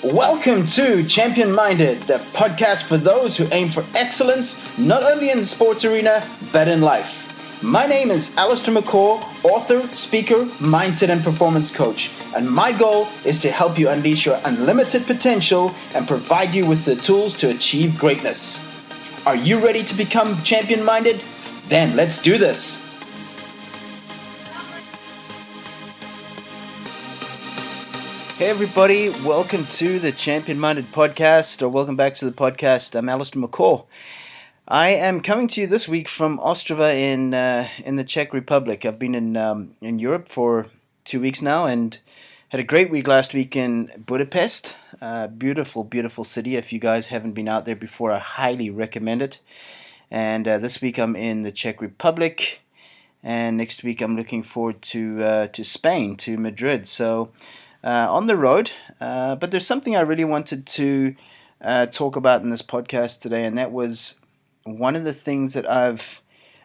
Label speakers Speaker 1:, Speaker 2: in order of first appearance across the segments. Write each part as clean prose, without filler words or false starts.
Speaker 1: Welcome to Champion Minded, the podcast for those who aim for excellence, not only in the sports arena, but in life. My name is Allistair, author, speaker, mindset and performance coach, and my goal is to help you unleash your unlimited potential and provide you with the tools to achieve greatness. Are you ready to become champion minded? Then let's do this. Hey everybody, welcome to the Champion Minded podcast, or welcome back to the podcast. I'm Allistair. I am coming to you this week from Ostrava in the Czech Republic. I've been in Europe for 2 weeks now and had a great week last week in Budapest. Beautiful, beautiful city. If you guys haven't been out there before, I highly recommend it. And this week I'm in the Czech Republic, and next week I'm looking forward to Spain, to Madrid. So on the road, but there's something I really wanted to talk about in this podcast today, and that was one of the things that I've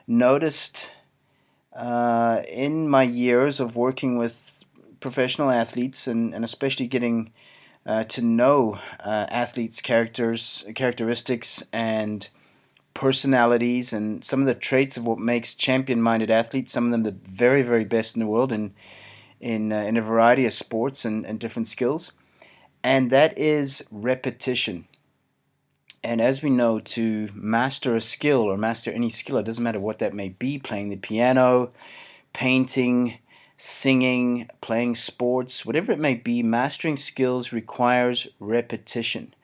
Speaker 1: noticed in my years of working with professional athletes, and especially getting to know athletes' characteristics and personalities, and some of the traits of what makes champion-minded athletes, some of them the very, very best in the world, and in a variety of sports and different skills, and that is repetition. And as we know, to master a skill or master any skill, it doesn't matter what that may be, playing the piano, painting, singing, playing sports, whatever it may be, mastering skills requires repetition.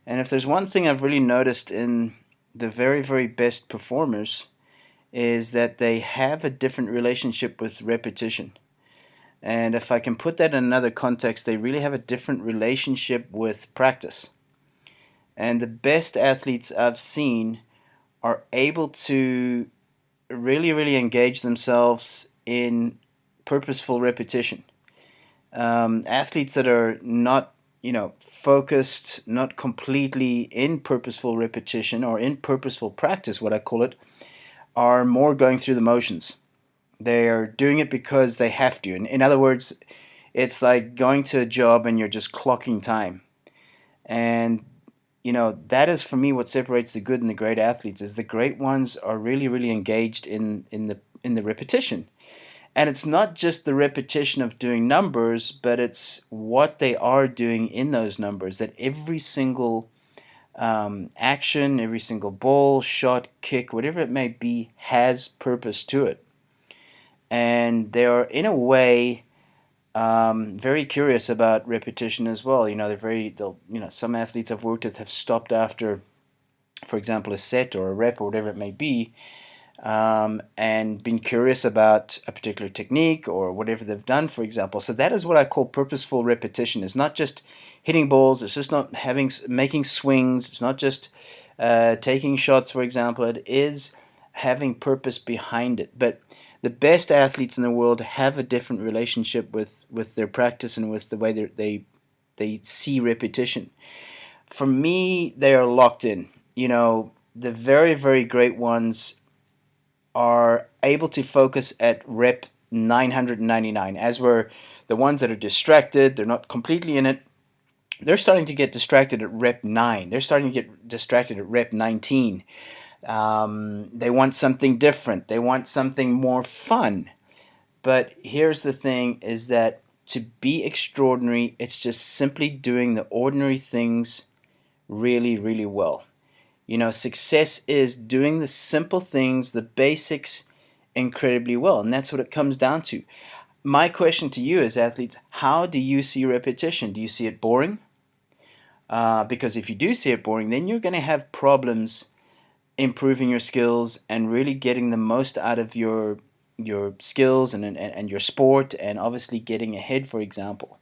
Speaker 1: And if there's one thing I've really noticed in the very, very best performers, is that they have a different relationship with repetition. And if I can put that in another context, they really have a different relationship with practice. And the best athletes I've seen are able to really, really engage themselves in purposeful repetition. Athletes that are not, focused, not completely in purposeful repetition or in purposeful practice, what I call it, are more going through the motions. They're doing it because they have to. In other words, it's like going to a job and you're just clocking time. And, that is for me what separates the good and the great athletes, is the great ones are really, really engaged in the repetition. And it's not just the repetition of doing numbers, but it's what they are doing in those numbers, that every single action, every single ball, shot, kick, whatever it may be, has purpose to it. And they are, in a way, very curious about repetition as well. Some athletes I've worked with have stopped after, for example, a set or a rep or whatever it may be, and been curious about a particular technique or whatever they've done, for example. So that is what I call purposeful repetition. It's not just hitting balls. It's just not making swings. It's not just taking shots, for example. It is having purpose behind it. But the best athletes in the world have a different relationship with their practice and with the way they see repetition. For me, they are locked in. The very, very great ones are able to focus at rep 999, as were the ones that are distracted. They're not completely in it. They're starting to get distracted at rep 9. They're starting to get distracted at rep 19. They want something different. They want something more fun. But here's the thing, is that to be extraordinary, it's just simply doing the ordinary things really, really well. Success is doing the simple things, the basics, incredibly well. And that's what it comes down to. My question to you as athletes, how do you see repetition? Do you see it boring? Because if you do see it boring, then you're going to have problems improving your skills and really getting the most out of your skills and your sport, and obviously getting ahead, for example.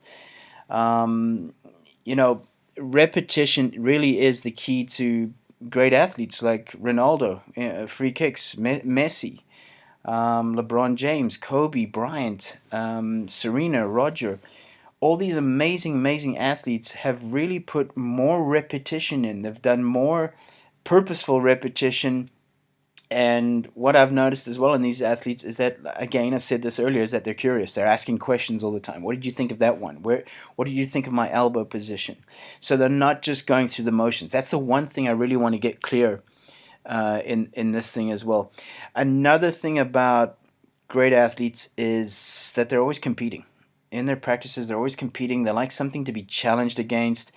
Speaker 1: Repetition really is the key to great athletes like Ronaldo, free kicks, Messi, LeBron James, Kobe Bryant, Serena, Roger. All these amazing, amazing athletes have really put more repetition in. They've done more purposeful repetition And what I've noticed as well in these athletes is that, again, I said this earlier, is that they're curious. They're asking questions all the time. What did you think of that one? What did you think of my elbow position? So they're not just going through the motions. That's the one thing I really want to get clear in this thing as well. Another thing about great athletes is that they're always competing. In their practices, they're always competing. They like something to be challenged against.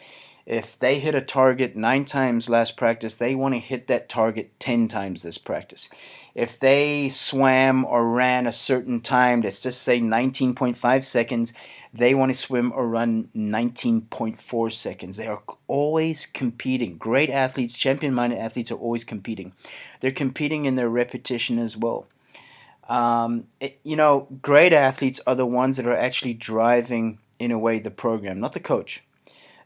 Speaker 1: If they hit a target 9 times last practice, they want to hit that target 10 times this practice. If they swam or ran a certain time, let's just say 19.5 seconds, they want to swim or run 19.4 seconds. They are always competing. Great athletes, champion-minded athletes are always competing. They're competing in their repetition as well. Great athletes are the ones that are actually driving, in a way, the program, not the coach.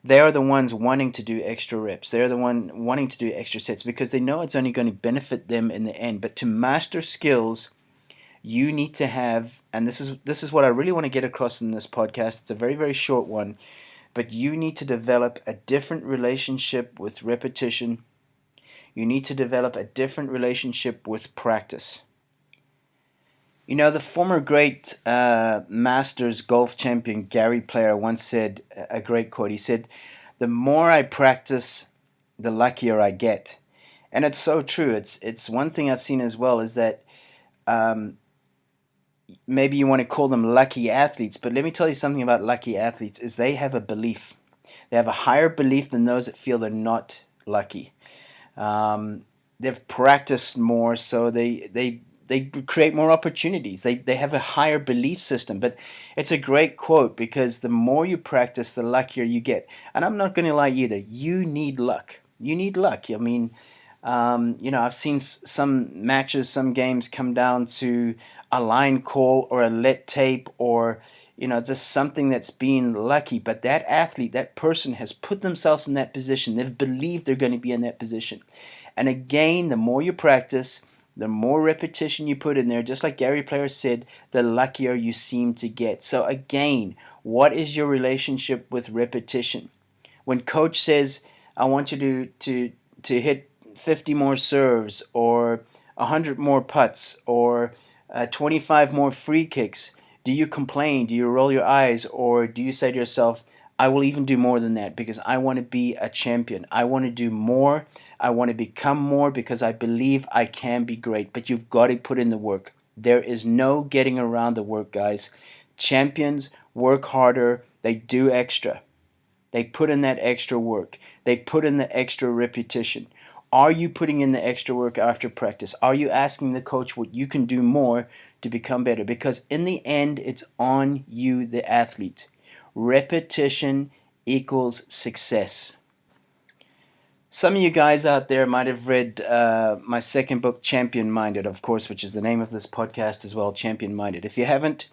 Speaker 1: They are the ones wanting to do extra reps. They're the one wanting to do extra sets because they know it's only going to benefit them in the end. But to master skills, you need to have, and this is what I really want to get across in this podcast. It's a very, very short one, but you need to develop a different relationship with repetition. You need to develop a different relationship with practice. The former great Masters golf champion Gary Player once said a great quote. He said, "The more I practice, the luckier I get." And it's so true. It's one thing I've seen as well is that um, maybe you want to call them lucky athletes, but let me tell you something about lucky athletes is they have a belief. They have a higher belief than those that feel they're not lucky. Um, they've practiced more, so they create more opportunities. They have a higher belief system. But it's a great quote because the more you practice, the luckier you get. And I'm not going to lie either. You need luck. You need luck. I mean, I've seen some matches, some games come down to a line call or a let tape or just something that's been lucky. But that athlete, that person has put themselves in that position. They've believed they're going to be in that position. And again, the more you practice, the more repetition you put in there, just like Gary Player said, the luckier you seem to get. So again, what is your relationship with repetition? When coach says, I want you to hit 50 more serves or 100 more putts or 25 more free kicks, do you complain? Do you roll your eyes? Or do you say to yourself, I will even do more than that because I want to be a champion. I want to do more. I want to become more because I believe I can be great. But you've got to put in the work. There is no getting around the work, guys. Champions work harder. They do extra. They put in that extra work. They put in the extra repetition. Are you putting in the extra work after practice? Are you asking the coach what you can do more to become better? Because in the end, it's on you, the athlete. Repetition equals success. Some of you guys out there might have read my second book, Champion Minded, of course, which is the name of this podcast as well, Champion Minded. If you haven't,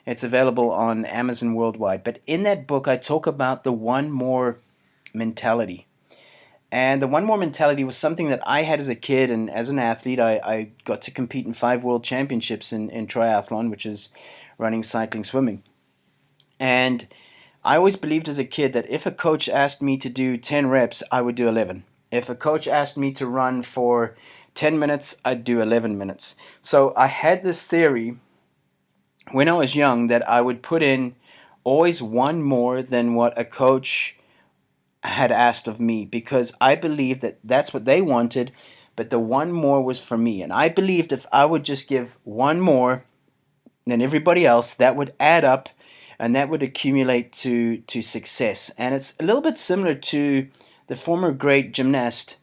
Speaker 1: it's available on Amazon worldwide. But in that book, I talk about the one more mentality. And the one more mentality was something that I had as a kid, and as an athlete, I got to compete in 5 world championships in triathlon, which is running, cycling, swimming. And I always believed as a kid that if a coach asked me to do 10 reps, I would do 11. If a coach asked me to run for 10 minutes, I'd do 11 minutes. So I had this theory when I was young that I would put in always one more than what a coach had asked of me because I believed that that's what they wanted, but the one more was for me. And I believed if I would just give one more than everybody else, that would add up and that would accumulate to success. And it's a little bit similar to the former great gymnast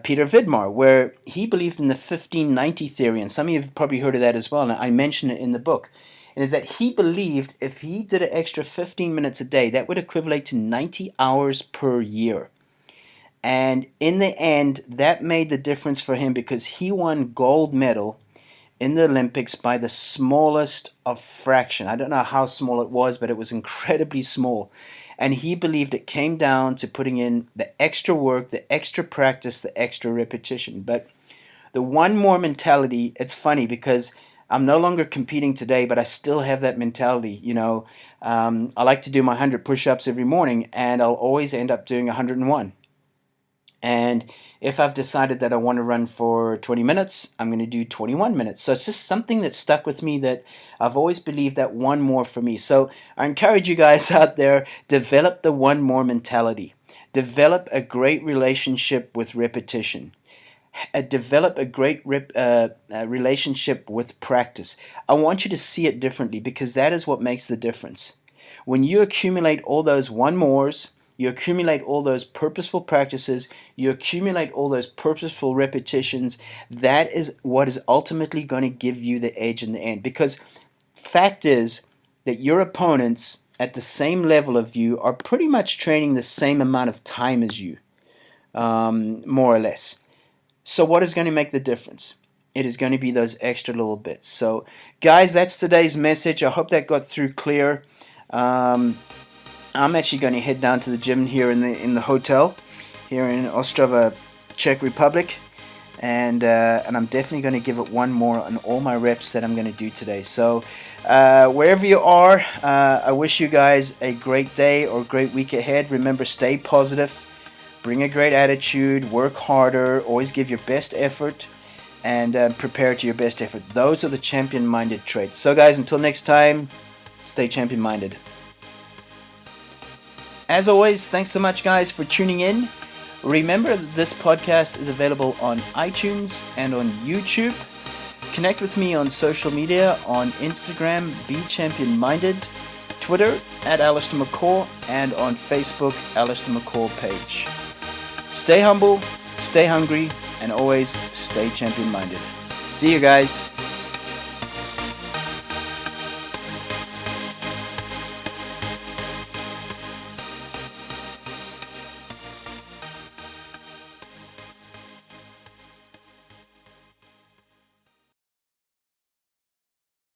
Speaker 1: Peter Vidmar, where he believed in the 1590 theory, and some of you have probably heard of that as well, and I mention it in the book. And is that he believed if he did an extra 15 minutes a day, that would equivalent to 90 hours per year. And in the end, that made the difference for him because he won gold medal in the Olympics by the smallest of fraction. I don't know how small it was, but it was incredibly small. And he believed it came down to putting in the extra work, the extra practice, the extra repetition. But the one more mentality, it's funny because I'm no longer competing today, but I still have that mentality. I like to do my 100 push-ups every morning, and I'll always end up doing 101. And if I've decided that I want to run for 20 minutes, I'm going to do 21 minutes. So it's just something that stuck with me, that I've always believed that one more for me. So I encourage you guys out there, develop the one more mentality. Develop a great relationship with repetition. Develop a great relationship with practice. I want you to see it differently, because that is what makes the difference. When you accumulate all those one mores, you accumulate all those purposeful practices, you accumulate all those purposeful repetitions, that is what is ultimately going to give you the edge in the end. Because fact is that your opponents at the same level of you are pretty much training the same amount of time as you, more or less. So what is going to make the difference? It is going to be those extra little bits. So guys, that's today's message. I hope that got through clear. I'm actually going to head down to the gym here in the hotel here in Ostrava, Czech Republic, and I'm definitely going to give it one more on all my reps that I'm going to do today. So wherever you are, I wish you guys a great day or great week ahead. Remember, stay positive. Bring a great attitude, work harder, always give your best effort, and prepare to your best effort. Those are the champion-minded traits. So guys, until next time, stay champion-minded. As always, thanks so much guys for tuning in. Remember that this podcast is available on iTunes and on YouTube. Connect with me on social media, on Instagram, Be Champion Minded, Twitter at Allistair McCaw, and on Facebook, Allistair McCaw page. Stay humble, stay hungry, and always stay champion-minded. See you guys.